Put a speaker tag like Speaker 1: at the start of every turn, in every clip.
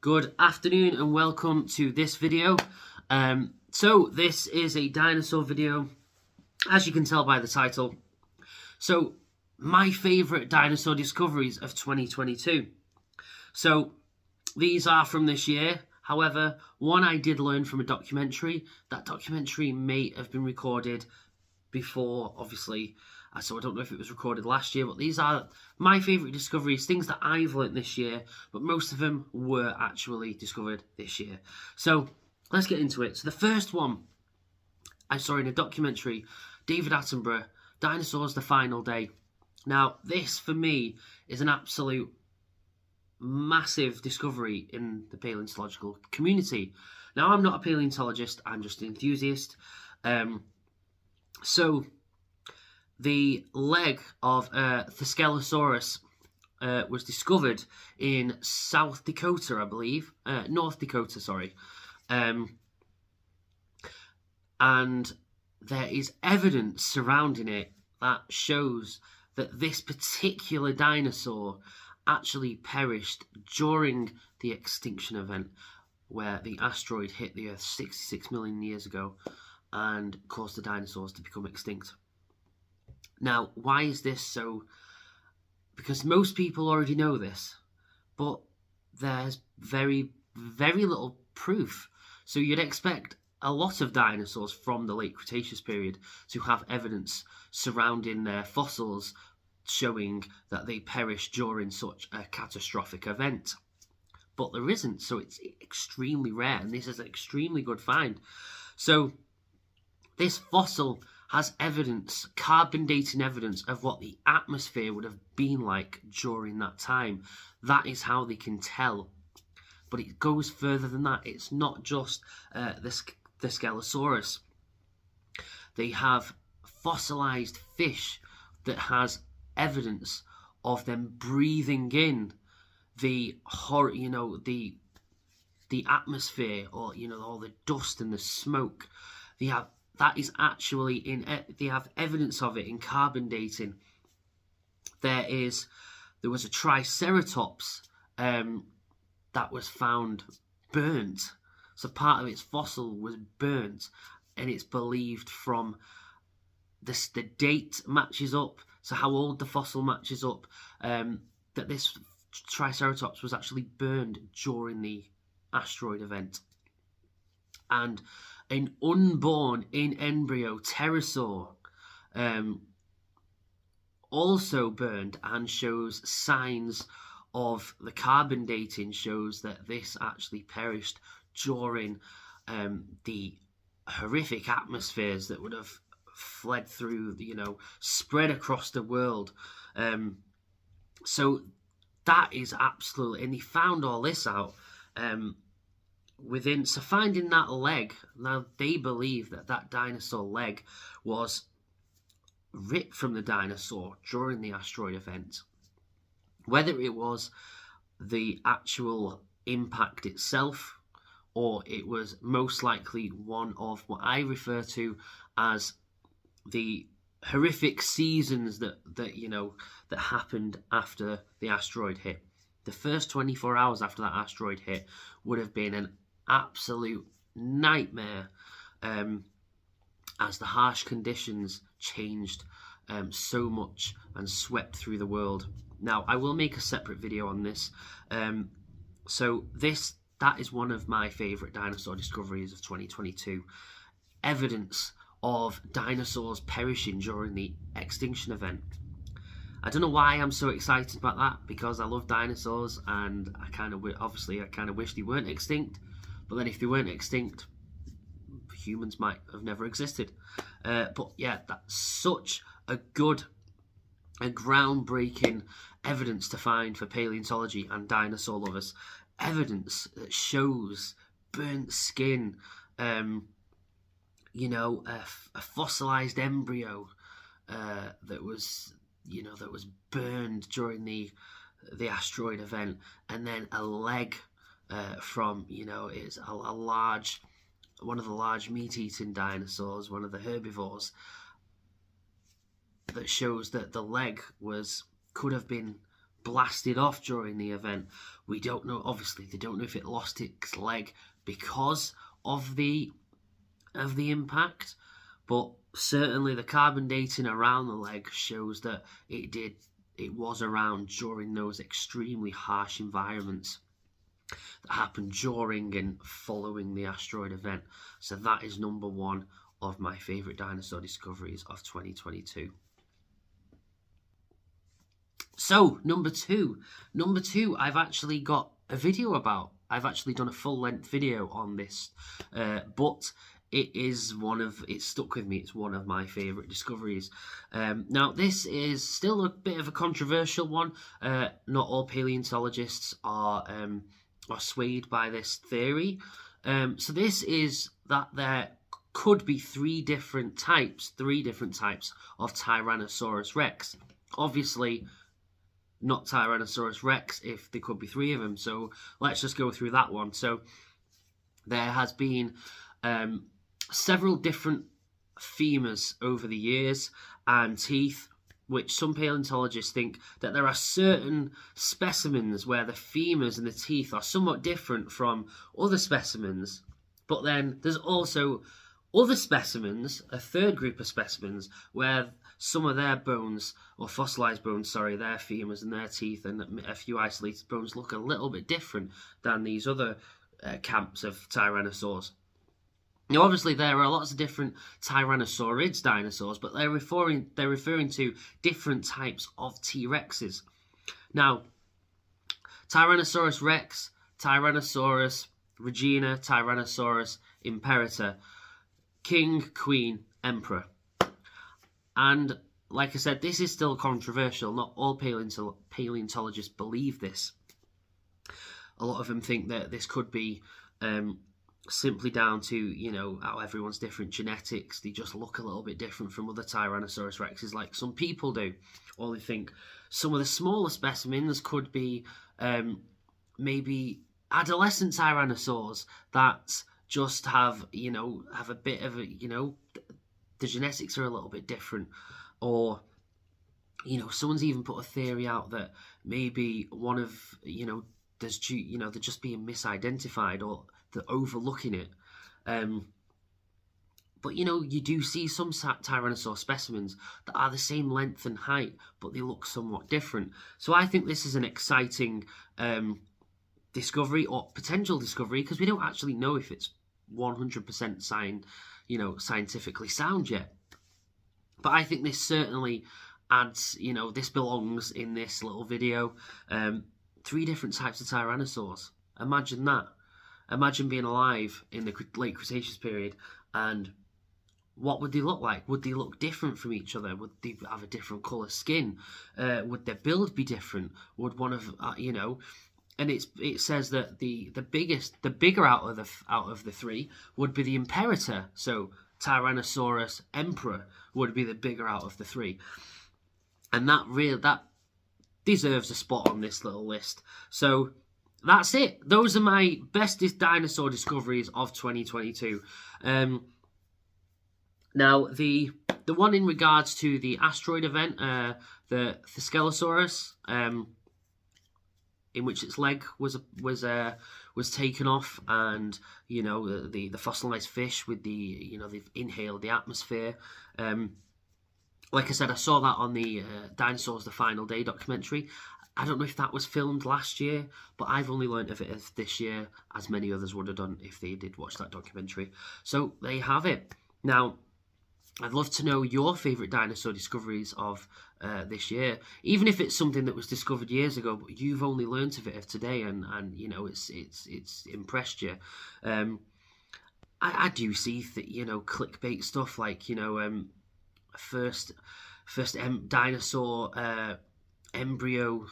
Speaker 1: Good afternoon and welcome to this video. So this is a dinosaur video, as you can tell by the title. So my favourite dinosaur discoveries of 2022. So these are from this year. However, one I did learn from a documentary. That documentary may have been recorded before, obviously, so I don't know if it was recorded last year, but these are my favourite discoveries, things that I've learnt this year, but most of them were actually discovered this year. So let's get into it. So the first one I saw in a documentary, David Attenborough, Dinosaurs, the Final Day. Now, this for me is an absolute massive discovery in the paleontological community. Now, I'm not a paleontologist, I'm just an enthusiast. So the leg of Thescelosaurus was discovered in South Dakota, I believe. North Dakota, sorry. And there is evidence surrounding it that shows that this particular dinosaur actually perished during the extinction event where the asteroid hit the Earth 66 million years ago and caused the dinosaurs to become extinct. Now, why is this so? Because most people already know this, but there's very, very little proof. So you'd expect a lot of dinosaurs from the late Cretaceous period to have evidence surrounding their fossils showing that they perished during such a catastrophic event. But there isn't, so it's extremely rare, and this is an extremely good find. So this fossil has evidence, carbon dating evidence of what the atmosphere would have been like during that time. That is how they can tell. But it goes further than that. It's not just the Thescelosaurus. They have fossilized fish that has evidence of them breathing in the atmosphere, or all the dust and the smoke. That is actually they have evidence of it in carbon dating. There was a Triceratops that was found burnt. So part of its fossil was burnt, and it's believed from the date matches up, so how old the fossil matches up, that this Triceratops was actually burned during the asteroid event. And an unborn in embryo pterosaur also burned and shows signs of the carbon dating, shows that this actually perished during the horrific atmospheres that would have fled through, spread across the world. So that is absolutely, and they found all this out so finding that leg. Now they believe that dinosaur leg was ripped from the dinosaur during the asteroid event. Whether it was the actual impact itself, or it was most likely one of what I refer to as the horrific seasons that happened after the asteroid hit. The first 24 hours after that asteroid hit would have been an absolute nightmare, as the harsh conditions changed so much and swept through the world. Now, I will make a separate video on this. So that is one of my favourite dinosaur discoveries of 2022. Evidence of dinosaurs perishing during the extinction event. I don't know why I'm so excited about that, because I love dinosaurs, and I kind of wish they weren't extinct. But then if they weren't extinct, humans might have never existed. But yeah, that's such a good and groundbreaking evidence to find for paleontology and dinosaur lovers. Evidence that shows burnt skin, a fossilized embryo that was burned during the asteroid event, and then a leg from it's one of the large meat-eating dinosaurs, one of the herbivores, that shows that the leg could have been blasted off during the event. We don't know, obviously they don't know if it lost its leg because of the impact, but certainly the carbon dating around the leg shows that it was around during those extremely harsh environments that happened during and following the asteroid event. So that is number one of my favourite dinosaur discoveries of 2022. So, number two, I've actually got a video about. I've actually done a full-length video on this, but it stuck with me. It's one of my favourite discoveries. Now, this is still a bit of a controversial one. Not all paleontologists are swayed by this theory. So this is that there could be three different types of Tyrannosaurus rex. Obviously, not Tyrannosaurus rex if there could be three of them. So let's just go through that one. So there has been several different femurs over the years and teeth, which some paleontologists think that there are certain specimens where the femurs and the teeth are somewhat different from other specimens. But then there's also other specimens, a third group of specimens, where some of their bones, or fossilized bones, sorry, their femurs and their teeth and a few isolated bones look a little bit different than these other camps of tyrannosaurs. Now, obviously, there are lots of different Tyrannosaurids dinosaurs, but they're referring to different types of T-Rexes. Now, Tyrannosaurus rex, Tyrannosaurus regina, Tyrannosaurus imperator, king, queen, emperor. And like I said, this is still controversial. Not all paleontologists believe this. A lot of them think that this could be simply down to, you know, how everyone's different genetics. They just look a little bit different from other Tyrannosaurus rexes like some people do. Or they think some of the smaller specimens could be maybe adolescent tyrannosaurs that just have a bit of the genetics are a little bit different. Or, someone's even put a theory out that maybe one of, they're just being misidentified or they're overlooking it. But, you do see some Tyrannosaur specimens that are the same length and height, but they look somewhat different. So I think this is an exciting discovery or potential discovery, because we don't actually know if it's 100% scientifically sound yet. But I think this certainly adds, this belongs in this little video. 3 different types of tyrannosaurs. Imagine that. Imagine being alive in the late Cretaceous period, and what would they look like? Would they look different from each other? Would they have a different colour skin? Would their build be different? Would one of and it says that the bigger out of the 3 would be the imperator. So Tyrannosaurus emperor would be the bigger out of the 3, and that deserves a spot on this little list. So that's it. Those are my bestest dinosaur discoveries of 2022. Now, the one in regards to the asteroid event, the Thescelosaurus, in which its leg was taken off, and the fossilized fish with they've inhaled the atmosphere. Like I said, I saw that on the Dinosaurs: The Final Day documentary. I don't know if that was filmed last year, but I've only learnt of it this year, as many others would have done if they did watch that documentary. So there you have it. Now, I'd love to know your favourite dinosaur discoveries of this year, even if it's something that was discovered years ago, but you've only learnt of it today, and it's impressed you. I do see that clickbait stuff like first dinosaur embryo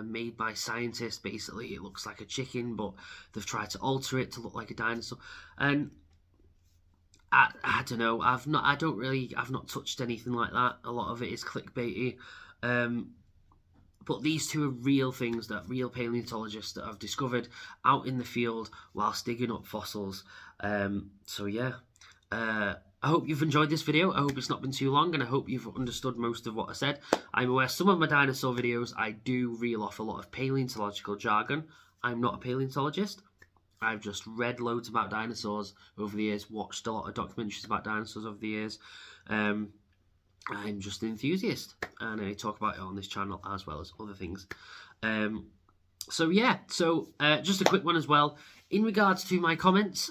Speaker 1: made by scientists. Basically, it looks like a chicken, but they've tried to alter it to look like a dinosaur. And I don't know. I've not touched anything like that. A lot of it is clickbaity. But these 2 are real things that real paleontologists that have discovered out in the field whilst digging up fossils. So yeah, I I hope you've enjoyed this video. I hope it's not been too long, and I hope you've understood most of what I said. I'm aware some of my dinosaur videos, I do reel off a lot of paleontological jargon. I'm not a paleontologist. I've just read loads about dinosaurs over the years, watched a lot of documentaries about dinosaurs over the years. I'm just an enthusiast, and I talk about it on this channel as well as other things. So yeah, just a quick one as well. In regards to my comments,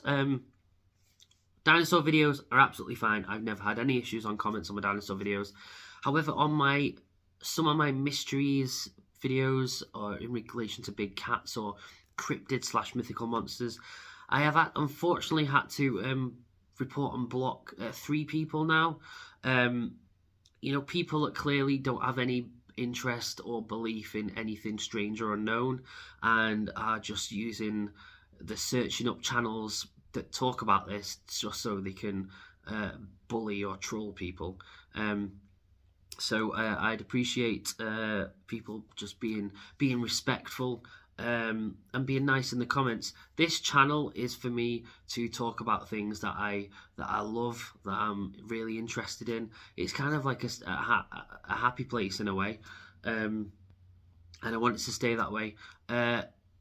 Speaker 1: dinosaur videos are absolutely fine. I've never had any issues on comments on my dinosaur videos. However, on some of my mysteries videos, or in relation to big cats or cryptid/mythical monsters, I have unfortunately had to report and block 3 people now. You know, people that clearly don't have any interest or belief in anything strange or unknown, and are just using the searching up channels that talk about this just so they can bully or troll people. So I'd appreciate people just being respectful and being nice in the comments. This channel is for me to talk about things that I love, that I'm really interested in. It's kind of like a happy place in a way, and I want it to stay that way.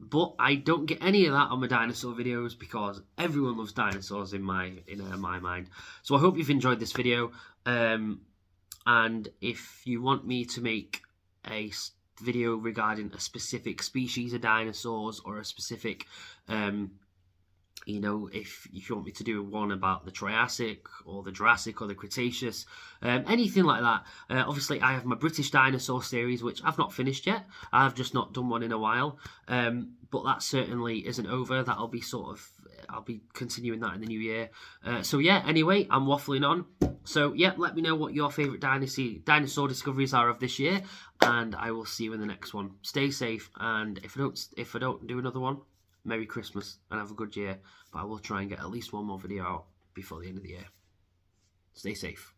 Speaker 1: But I don't get any of that on my dinosaur videos because everyone loves dinosaurs in my mind. So I hope you've enjoyed this video. And if you want me to make a video regarding a specific species of dinosaurs, or a specific, you know, if you want me to do one about the Triassic or the Jurassic or the Cretaceous, anything like that. Obviously, I have my British dinosaur series, which I've not finished yet. I've just not done one in a while. But that certainly isn't over. That'll be I'll be continuing that in the new year. So yeah, anyway, I'm waffling on. So yeah, let me know what your favourite dinosaur discoveries are of this year, and I will see you in the next one. Stay safe, and if I don't do another one, Merry Christmas and have a good year. But I will try and get at least one more video out before the end of the year. Stay safe.